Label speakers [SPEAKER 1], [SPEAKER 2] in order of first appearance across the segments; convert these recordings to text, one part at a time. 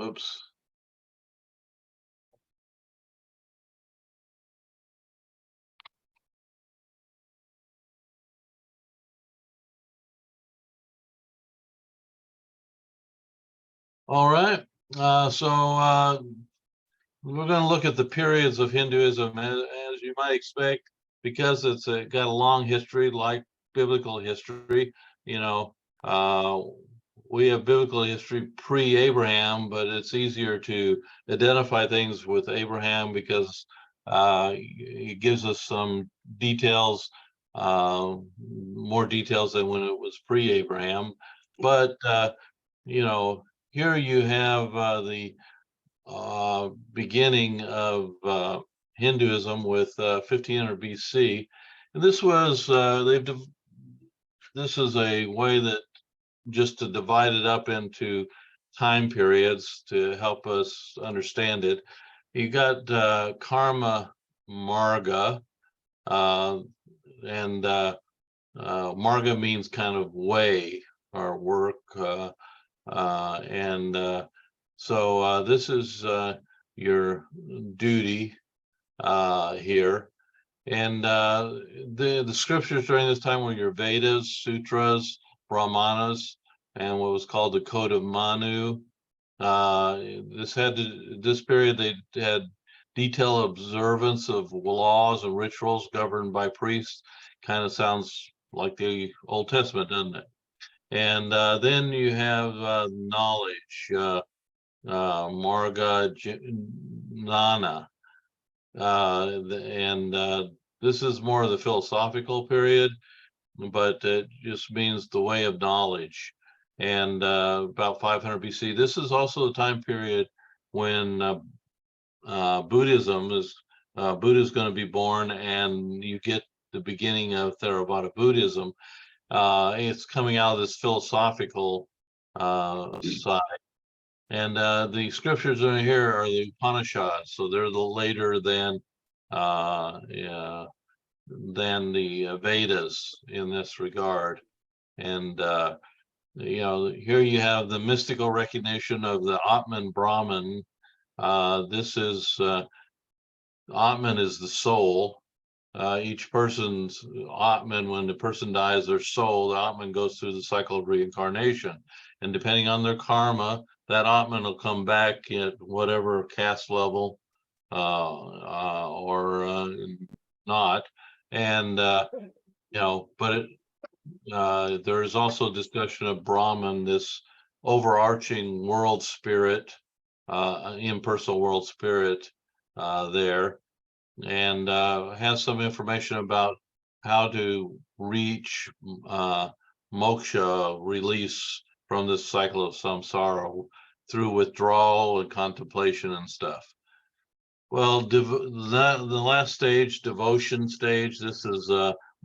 [SPEAKER 1] Oops. All right. We're going to look at the periods of Hinduism, as you might expect, because it's got a long history, like biblical history. You know, uh, we have biblical history pre-Abraham, but it's easier to identify things with Abraham because it gives us some details, more details than when it was pre-Abraham. But you know, here you have the beginning of Hinduism with 1500 BC, and this was this is a way that just to divide it up into time periods to help us understand it. You got karma marga, uh, and marga means kind of way or work, and so this is your duty here. And the scriptures during this time were your Vedas, Sutras, Brahmanas, and what was called the Code of Manu. This period they had detailed observance of laws and rituals governed by priests. Kind of sounds like the Old Testament, doesn't it? And then you have knowledge, Marga Nana, and this is more of the philosophical period, but it just means the way of knowledge. And about 500 BC, this is also the time period when Buddhism is Buddha is going to be born, and you get the beginning of Theravada Buddhism. It's coming out of this philosophical side. And the scriptures in here are the Upanishads, so they're the later yeah, than the Vedas in this regard. And you know, here you have the mystical recognition of the Atman Brahman. This is Atman is the soul. Each person's Atman, when the person dies, their soul, the Atman goes through the cycle of reincarnation. And depending on their karma, that Atman will come back at whatever caste level or not. And, you know, but there is also discussion of Brahman, this overarching world spirit, impersonal world spirit there, and has some information about how to reach moksha, release from this cycle of samsara through withdrawal and contemplation and stuff. Well, the last stage, devotion stage, this is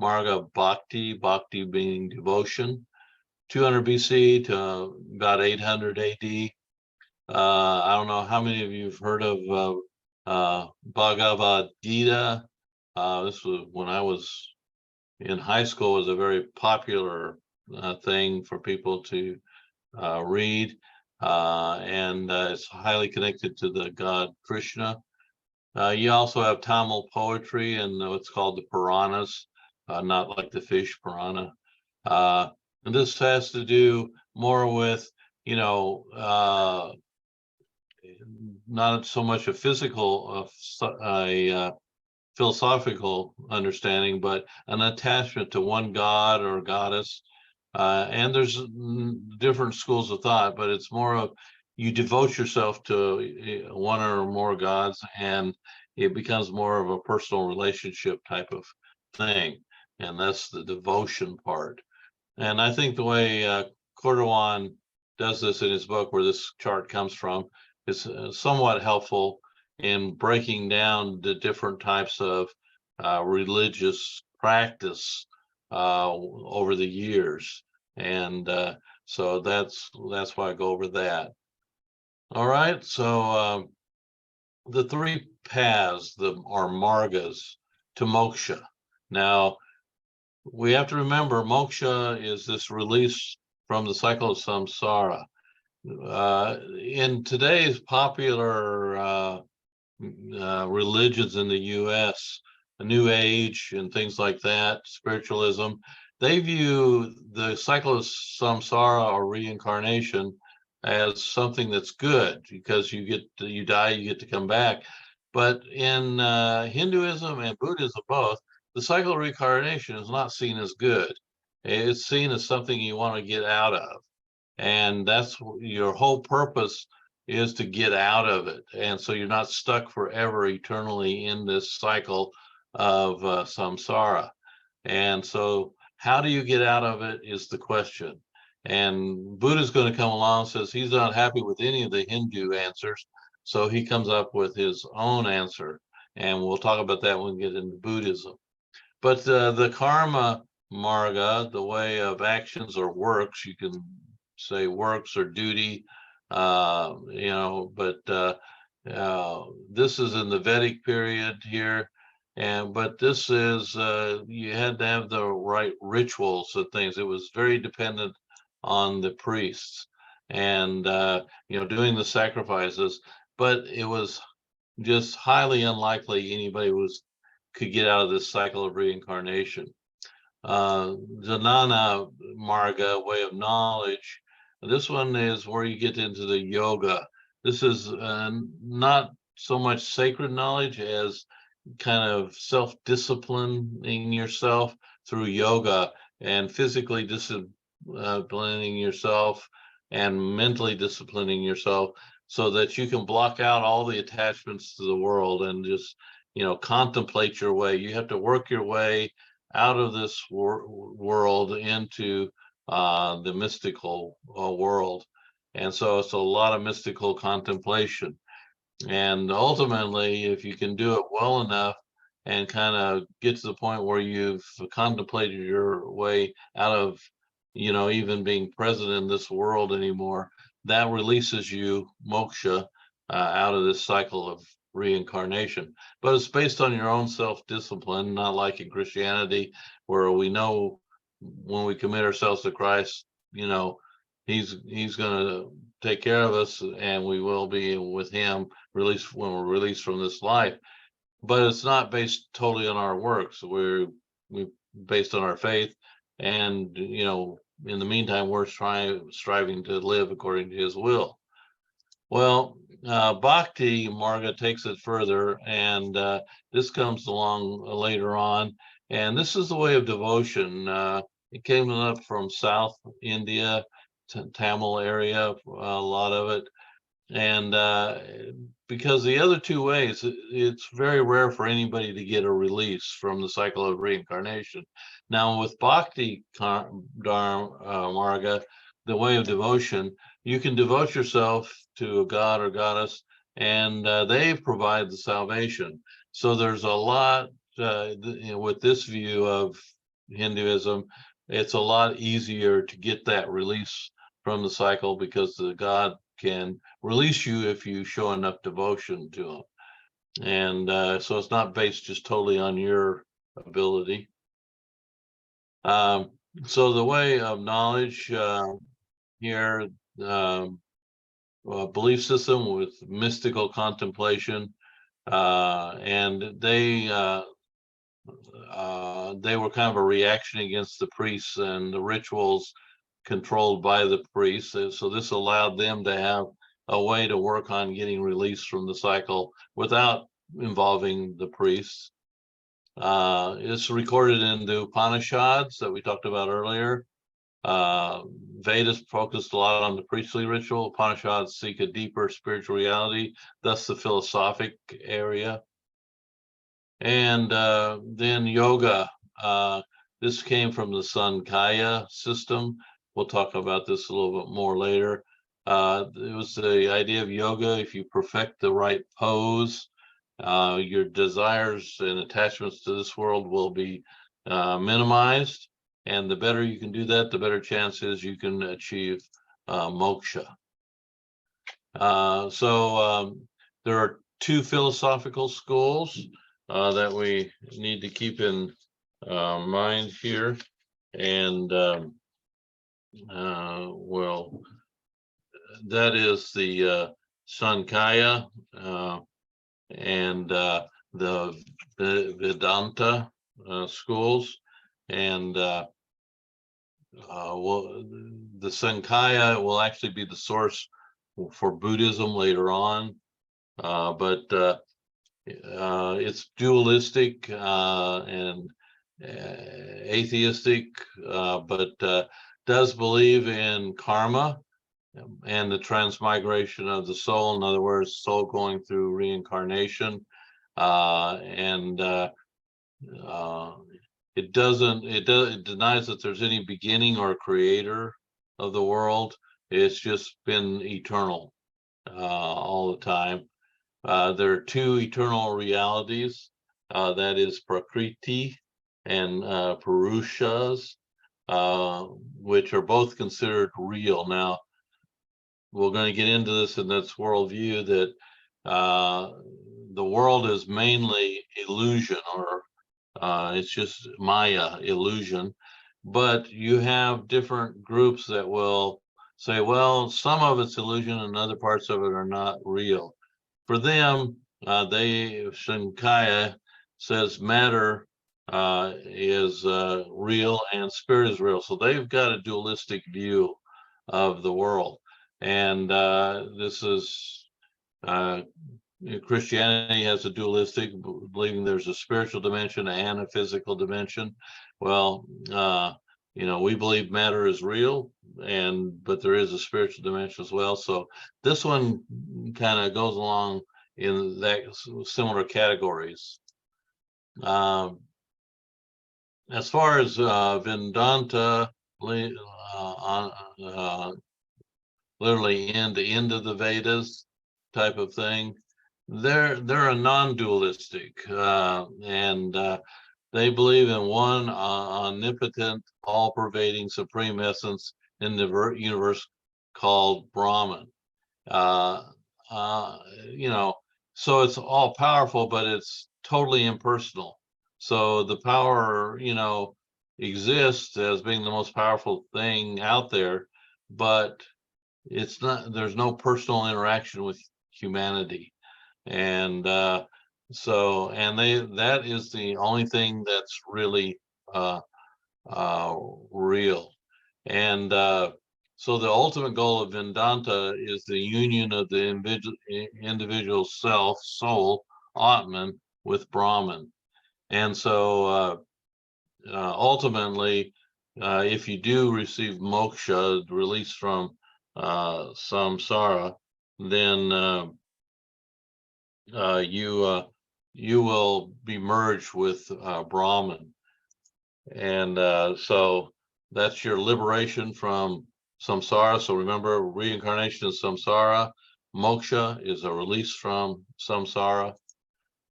[SPEAKER 1] Marga Bhakti, Bhakti being devotion, 200 BC to about 800 AD. I don't know how many of you have heard of Bhagavad Gita. This was when I was in high school, was a very popular thing for people to read, and it's highly connected to the god Krishna. You also have Tamil poetry and what's called the Puranas, not like the fish piranha. And this has to do more with, you know, not so much a physical, philosophical understanding, but an attachment to one god or goddess. And there's different schools of thought, but it's more of you devote yourself to one or more gods, and it becomes more of a personal relationship type of thing. And that's the devotion part. And I think the way Cordovan does this in his book, where this chart comes from, is somewhat helpful in breaking down the different types of religious practice over the years. And so that's why I go over that. All right, so the three paths are margas to moksha. Now, we have to remember moksha is this release from the cycle of samsara. In today's popular religions in the U.S., the New Age and things like that, spiritualism, they view the cycle of samsara or reincarnation as something that's good because you die, you get to come back. But in Hinduism and Buddhism both, the cycle of reincarnation is not seen as good. It's seen as something you want to get out of. And that's your whole purpose is to get out of it. And so you're not stuck forever eternally in this cycle of samsara. And so how do you get out of it is the question. And Buddha's going to come along and says he's not happy with any of the Hindu answers. So he comes up with his own answer. And we'll talk about that when we get into Buddhism. But the karma marga, the way of actions or works, you can say works or duty, but this is in the Vedic period here. But this is, you had to have the right rituals and things. It was very dependent on the priests and, doing the sacrifices, but it was just highly unlikely anybody could get out of this cycle of reincarnation. Jnana Marga, way of knowledge. This one is where you get into the yoga. This is not so much sacred knowledge as kind of self-disciplining yourself through yoga and physically disciplining yourself and mentally disciplining yourself so that you can block out all the attachments to the world and just contemplate your way. You have to work your way out of this world into the mystical world. And so it's a lot of mystical contemplation. And ultimately, if you can do it well enough and kind of get to the point where you've contemplated your way out of, even being present in this world anymore, that releases you, moksha, out of this cycle of reincarnation. But it's based on your own self-discipline, not like in Christianity, where we know when we commit ourselves to Christ, he's going to take care of us and we will be with him released when we're released from this life. But it's not based totally on our works. We based on our faith, and in the meantime we're striving to live according to his will. Well, Bhakti Marga takes it further, and this comes along later on. And this is the way of devotion. It came up from South India, Tamil area, a lot of it. And because the other two ways, it's very rare for anybody to get a release from the cycle of reincarnation. Now, with Bhakti Marga, the way of devotion, you can devote yourself to a god or goddess, and they provide the salvation. So there's a lot with this view of Hinduism. It's a lot easier to get that release from the cycle because the god can release you if you show enough devotion to him. And so it's not based just totally on your ability. So the way of knowledge here, belief system with mystical contemplation, and they were kind of a reaction against the priests and the rituals controlled by the priests. So this allowed them to have a way to work on getting released from the cycle without involving the priests. It's recorded in the Upanishads that we talked about earlier. Vedas focused a lot on the priestly ritual. Upanishads seek a deeper spiritual reality, thus the philosophic area. And then yoga. This came from the Sankhya system. We'll talk about this a little bit more later. It was the idea of yoga. If you perfect the right pose, your desires and attachments to this world will be minimized. And the better you can do that, the better chance is you can achieve moksha. So there are two philosophical schools that we need to keep in mind here. And that is the Sankaya and the Vedanta schools, and well, the Sankaya will actually be the source for Buddhism later on, but it's dualistic and atheistic, but does believe in karma and the transmigration of the soul. In other words, soul going through reincarnation, and it denies that there's any beginning or creator of the world. It's just been eternal all the time. There are two eternal realities, that is Prakriti and Purushas, which are both considered real. Now, we're going to get into this in this worldview that the world is mainly illusion, or it's just Maya, illusion. But you have different groups that will say, well, some of it's illusion and other parts of it are not real. For them, Shankaya says matter is real and spirit is real. So they've got a dualistic view of the world. And this is Christianity has a dualistic, believing there's a spiritual dimension and a physical dimension. Well, we believe matter is real, but there is a spiritual dimension as well. So this one kind of goes along in that similar categories. As far as Vedanta, literally end of the Vedas type of thing, they're a non-dualistic, and they believe in one omnipotent, all-pervading, supreme essence in the universe called Brahman. So it's all powerful, but it's totally impersonal. So the power, exists as being the most powerful thing out there, but it's not. There's no personal interaction with humanity, and that is the only thing that's really real. And so the ultimate goal of Vedanta is the union of the individual self, soul, Atman, with Brahman. And so ultimately, if you do receive moksha, release from samsara, then you will be merged with Brahman. And so that's your liberation from samsara. So remember, reincarnation is samsara. Moksha is a release from samsara.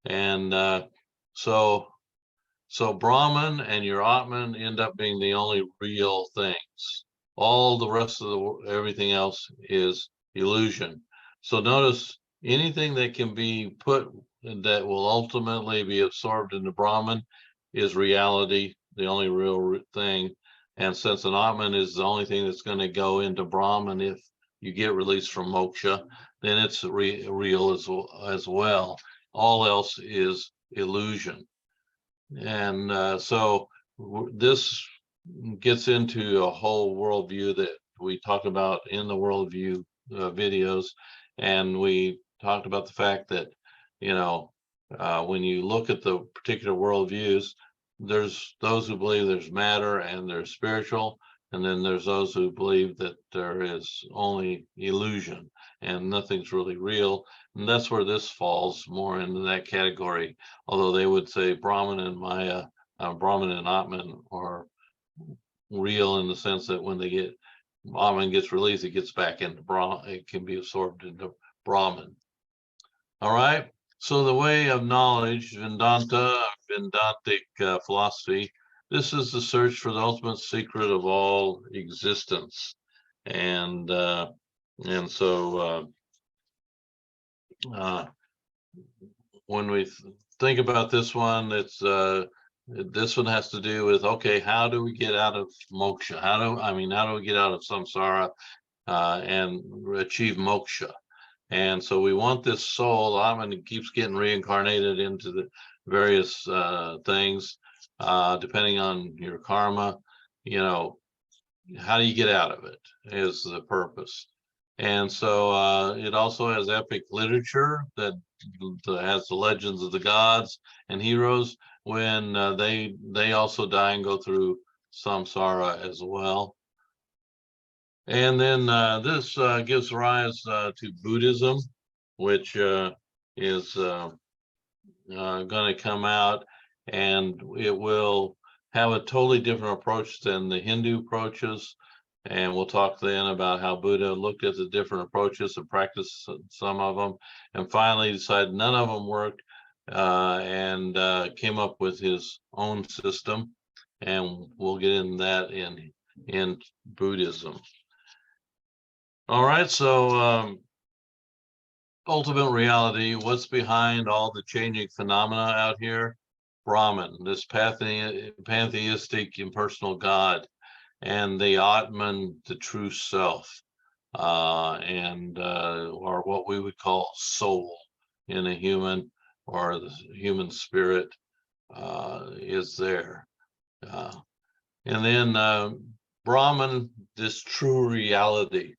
[SPEAKER 1] And so Brahman and your Atman end up being the only real things. All the rest of everything else is illusion. So notice anything that can be put that will ultimately be absorbed into Brahman is reality, the only real thing. And since an Atman is the only thing that's going to go into Brahman if you get released from moksha, then it's real as well. All else is illusion. And so this gets into a whole worldview that we talk about in the worldview videos. And we talked about the fact that, when you look at the particular worldviews, there's those who believe there's matter and there's spiritual, and then there's those who believe that there is only illusion and nothing's really real. And that's where this falls more into that category, although they would say Brahman and Maya, Brahman and Atman are real in the sense that when Atman gets released, it gets back into Brahman, it can be absorbed into Brahman. All right. So the way of knowledge, Vedanta, Vedantic philosophy, this is the search for the ultimate secret of all existence. And so when we think about this one, this one has to do with, okay, how do we get out of moksha? How do we get out of samsara? and achieve moksha. And so we want this soul. It keeps getting reincarnated into the various things, depending on your karma. You know, how do you get out of it is the purpose. And so it also has epic literature that has the legends of the gods and heroes when they also die and go through samsara as well. And then this gives rise to Buddhism, which is going to come out, and it will have a totally different approach than the Hindu approaches. And we'll talk then about how Buddha looked at the different approaches and practiced some of them, and finally decided none of them worked, and came up with his own system. And we'll get into that in Buddhism. All right, so ultimate reality, what's behind all the changing phenomena out here? Brahman, this pantheistic impersonal God, and the Atman, the true self, or what we would call soul in a human, or the human spirit is there. And then Brahman, this true reality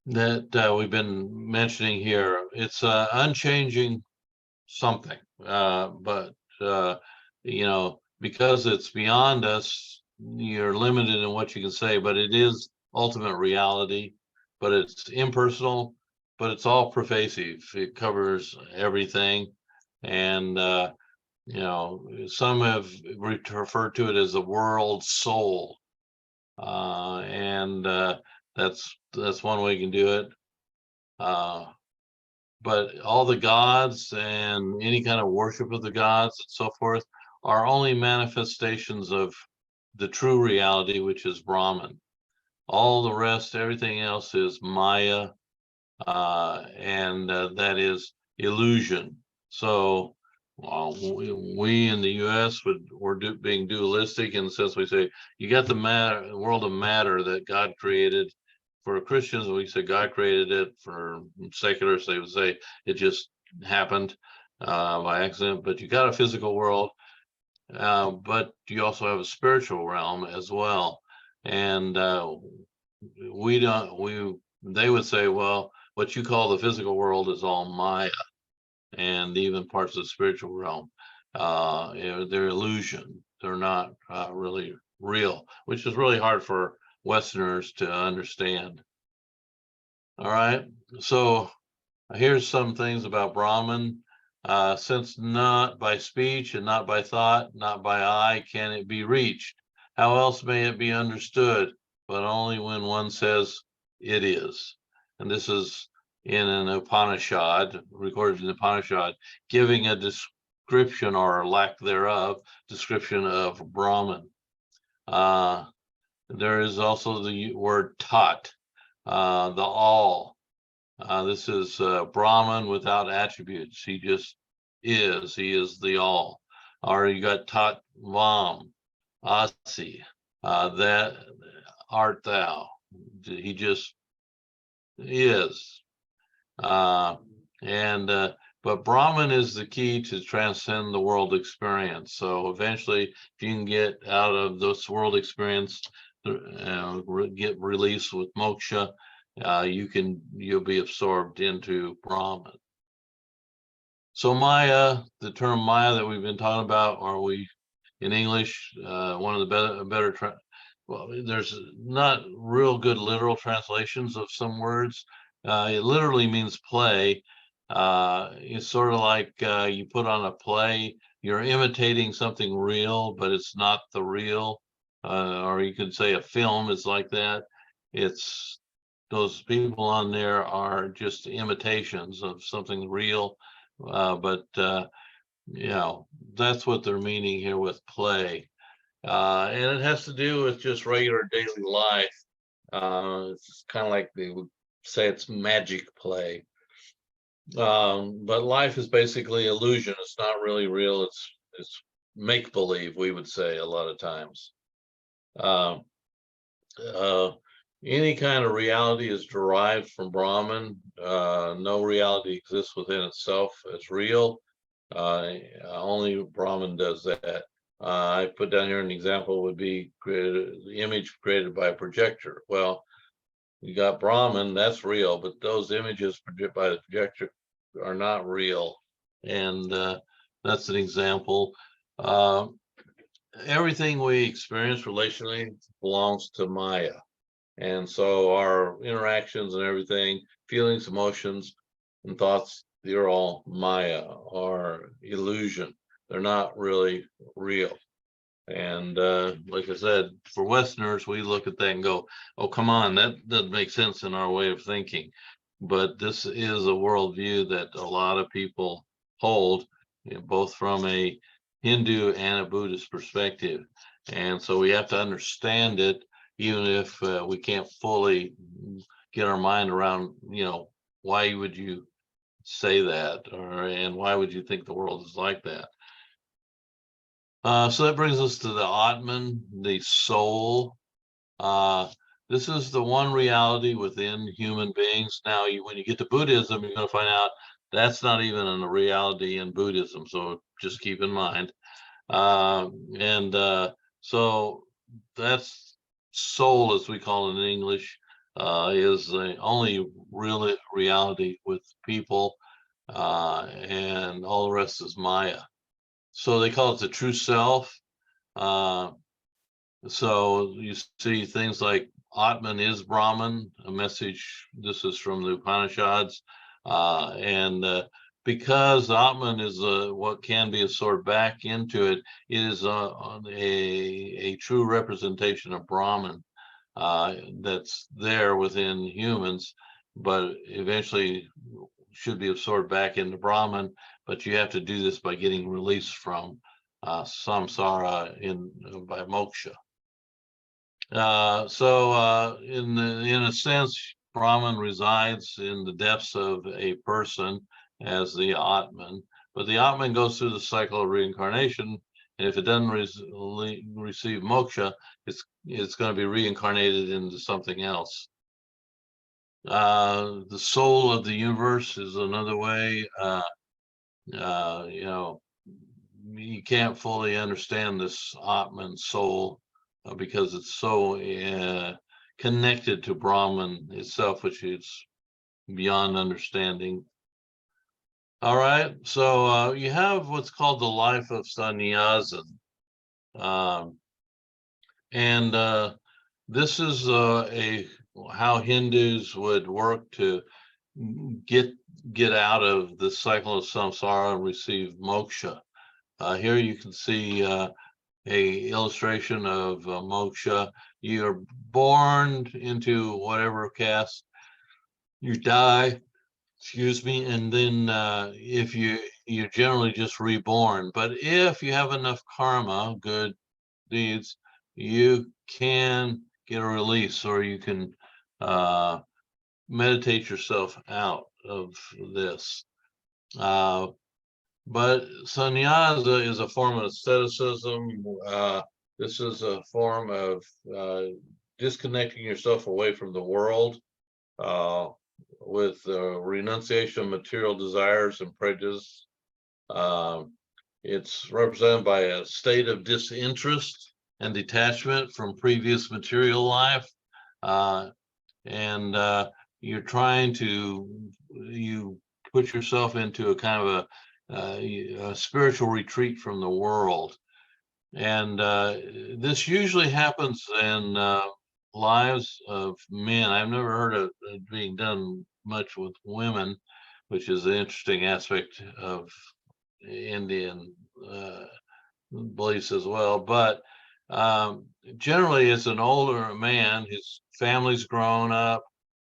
[SPEAKER 1] that we've been mentioning here. It's unchanging something, but you know, because it's beyond us, you're limited in what you can say, but it is ultimate reality, but it's impersonal, but it's all pervasive. It covers everything. And you know, some have referred to it as the world soul. And that's one way you can do it. But all the gods and any kind of worship of the gods and so forth are only manifestations of the true reality, which is Brahman. All the rest, everything else is Maya, and that is illusion. So we in the U.S. we're being dualistic in the sense we say you got the world of matter that God created. For Christians, we say God created it. For secularists, they would say it just happened by accident. But you got a physical world, but you also have a spiritual realm as well. And they would say, well, what you call the physical world is all Maya, and even parts of the spiritual realm. They're illusion. They're not really real, which is really hard for Westerners to understand. All right, so here's some things about Brahman. Since not by speech and not by thought, not by eye can it be reached. How else may it be understood, but only when one says it is. And this is in an Upanishad, recorded in the Upanishad, giving a description or lack thereof, description of Brahman. There is also the word Tat, the all. This is Brahman without attributes. He just is. He is the all. Or you got Tat Vam, Asi, that art thou. He just is. But Brahman is the key to transcend the world experience. So eventually, if you can get out of this world experience, get released with moksha, you'll be absorbed into Brahman. So Maya, the term Maya that we've been talking about, or we in English, one of the better well, there's not real good literal translations of some words. It literally means play. It's sort of like you put on a play, you're imitating something real, but it's not the real. Or you could say a film is like that. It's those people on there are just imitations of something real. But you know, that's what they're meaning here with play. And it has to do with just regular daily life. It's kind of like they would say it's magic play. But life is basically illusion. It's not really real. It's make believe, we would say a lot of times. any kind of reality is derived from Brahman. No reality exists within itself as real. Only Brahman does that. I put down here an example would be the image created by a projector. Well, you got Brahman, that's real, but those images projected by the projector are not real. And that's an example. Uh, Everything we experience relationally belongs to Maya. And so our interactions and everything, feelings, emotions, and thoughts, they're all Maya or illusion. They're not really real. And like I said, for Westerners, we look at that and go, oh, come on, that doesn't make sense in our way of thinking. But this is a worldview that a lot of people hold, both from a Hindu and a Buddhist perspective. And so we have to understand it, even if we can't fully get our mind around, why would you say that, and why would you think the world is like that? So that brings us to the Atman, the soul. This is the one reality within human beings. Now, when you get to Buddhism, you're going to find out that's not even a reality in Buddhism. So just keep in mind. And so that's soul, as we call it in English, is the only real reality with people, and all the rest is Maya. So they call it the true self. Uh, so you see things like Atman is Brahman, a message. This is from the Upanishads. And because Atman is what can be absorbed back into it, it is a true representation of Brahman that's there within humans, but eventually should be absorbed back into Brahman. But you have to do this by getting released from samsara by moksha. In a sense, Brahman resides in the depths of a person as the Atman, but the Atman goes through the cycle of reincarnation, and if it doesn't receive moksha, it's going to be reincarnated into something else. The soul of the universe is another way. You can't fully understand this Atman soul because it's so connected to Brahman itself, which is beyond understanding. All right, so you have what's called the life of sannyasa. And this is how Hindus would work to get out of the cycle of samsara and receive moksha. Here you can see a illustration of moksha. You're born into whatever caste, you die, excuse me, and then if you're generally just reborn. But if you have enough karma, good deeds, you can get a release, or you can meditate yourself out of this. But sannyasa is a form of asceticism. This is a form of disconnecting yourself away from the world with renunciation of material desires and prejudice. It's represented by a state of disinterest and detachment from previous material life. And you're trying to, you put yourself into a kind of a spiritual retreat from the world. And this usually happens in lives of men. I've never heard of it being done much with women, which is an interesting aspect of Indian beliefs as well. But generally, it's an older man, his family's grown up,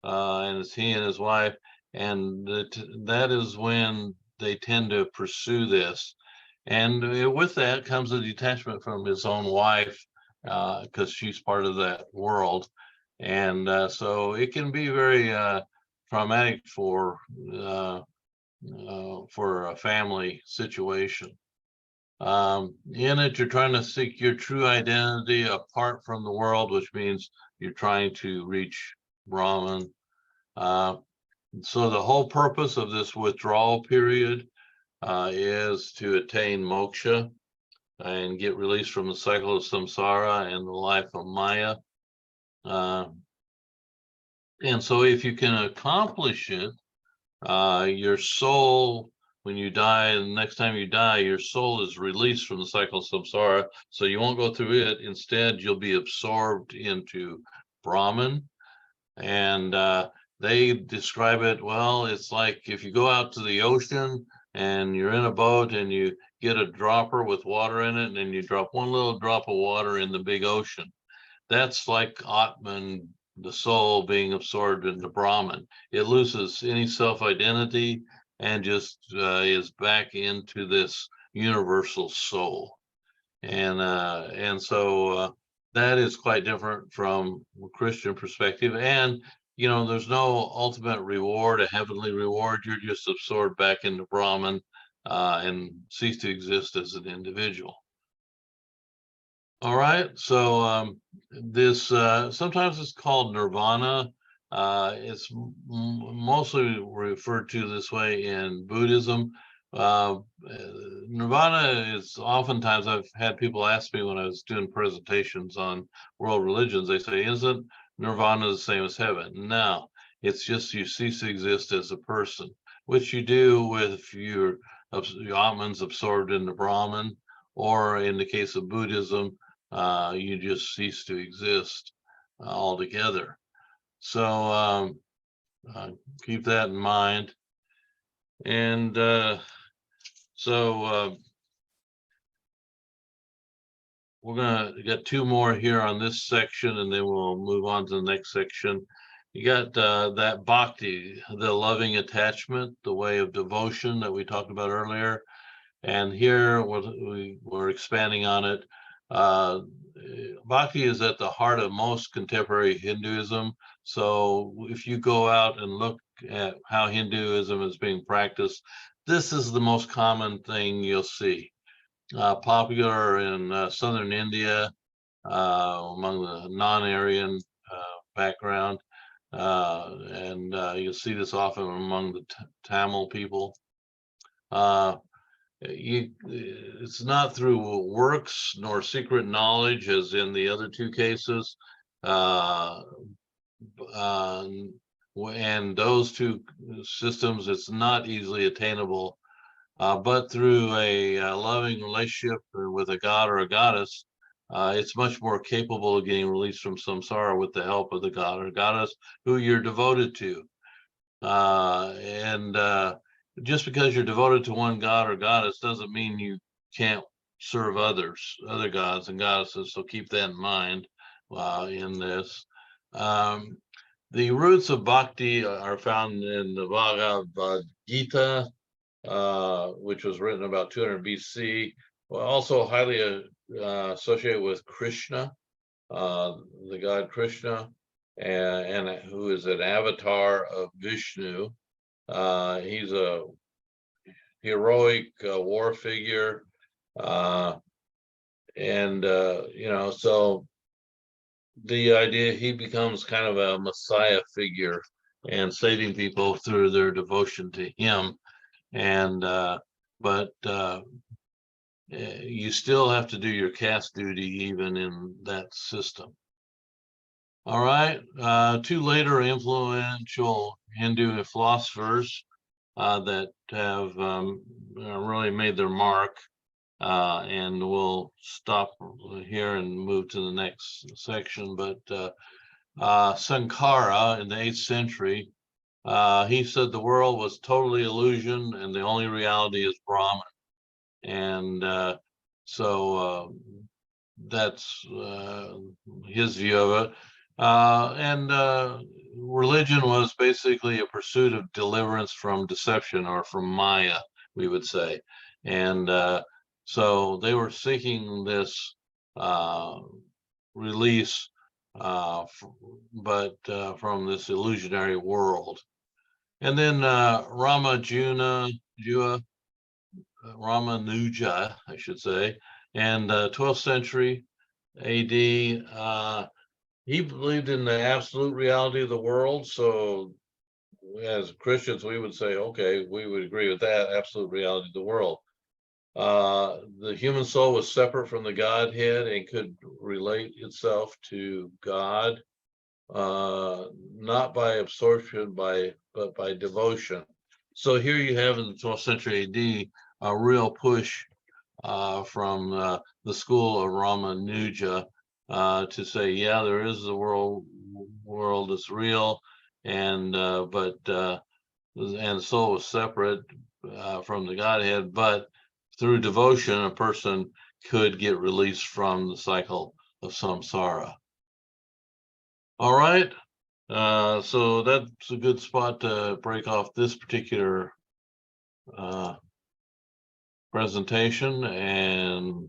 [SPEAKER 1] and it's he and his wife, and that is when they tend to pursue this. And with that comes a detachment from his own wife, because she's part of that world. And so it can be very traumatic for a family situation. In it, you're trying to seek your true identity apart from the world, which means you're trying to reach Brahman. So the whole purpose of this withdrawal period is to attain moksha and get released from the cycle of samsara and the life of Maya. And so if you can accomplish it, your soul, when you die, the next time you die, your soul is released from the cycle of samsara. So you won't go through it. Instead, you'll be absorbed into Brahman. And they describe it, well, it's like if you go out to the ocean and you're in a boat and you get a dropper with water in it, and then you drop one little drop of water in the big ocean. That's like Atman, the soul, being absorbed into Brahman. It loses any self-identity and just is back into this universal soul. And so that is quite different from a Christian perspective. And there's no ultimate reward, a heavenly reward. You're just absorbed back into Brahman and cease to exist as an individual. All right, so this sometimes it's called nirvana. It's mostly referred to this way in Buddhism. Nirvana is oftentimes, I've had people ask me when I was doing presentations on world religions, they say, isn't nirvana the same as heaven? No, it's just you cease to exist as a person, which you do with your Atman's absorbed into Brahman, or in the case of Buddhism, you just cease to exist altogether. So keep that in mind. And so we're going to get two more here on this section, and then we'll move on to the next section. You got that bhakti, the loving attachment, the way of devotion that we talked about earlier. And here we're expanding on it. Bhakti is at the heart of most contemporary Hinduism. So if you go out and look at how Hinduism is being practiced, this is the most common thing you'll see. Popular in southern India, among the non-Aryan background. And you'll see this often among the Tamil people. It's not through works nor secret knowledge as in the other two cases, and those two systems, it's not easily attainable, but through a loving relationship with a god or a goddess, it's much more capable of getting released from samsara with the help of the god or goddess who you're devoted to. And just because you're devoted to one god or goddess doesn't mean you can't serve other gods and goddesses. So keep that in mind in this. The roots of bhakti are found in the Bhagavad Gita, which was written about 200 BC. Also highly associated with Krishna, the god Krishna, and who is an avatar of Vishnu. He's a heroic war figure, and so the idea, he becomes kind of a messiah figure and saving people through their devotion to him. And but you still have to do your caste duty even in that system. All right, two later influential Hindu philosophers that have really made their mark, and we'll stop here and move to the next section. But Sankara in the 8th century, he said the world was totally illusion and the only reality is Brahman. And so that's his view of it. And religion was basically a pursuit of deliverance from deception, or from Maya, we would say. And so they were seeking this release, but from this illusionary world. And then Ramayana, Ramanuja, I should say, and 12th century AD. He believed in the absolute reality of the world. So as Christians, we would say, okay, we would agree with that, absolute reality of the world. The human soul was separate from the Godhead and could relate itself to God, not by absorption, but by devotion. So here you have in the 12th century AD a real push from the school of Ramanuja to say, yeah, there is the world is real, and but and the soul is separate from the Godhead, but through devotion, a person could get released from the cycle of samsara. All right, so that's a good spot to break off this particular presentation, and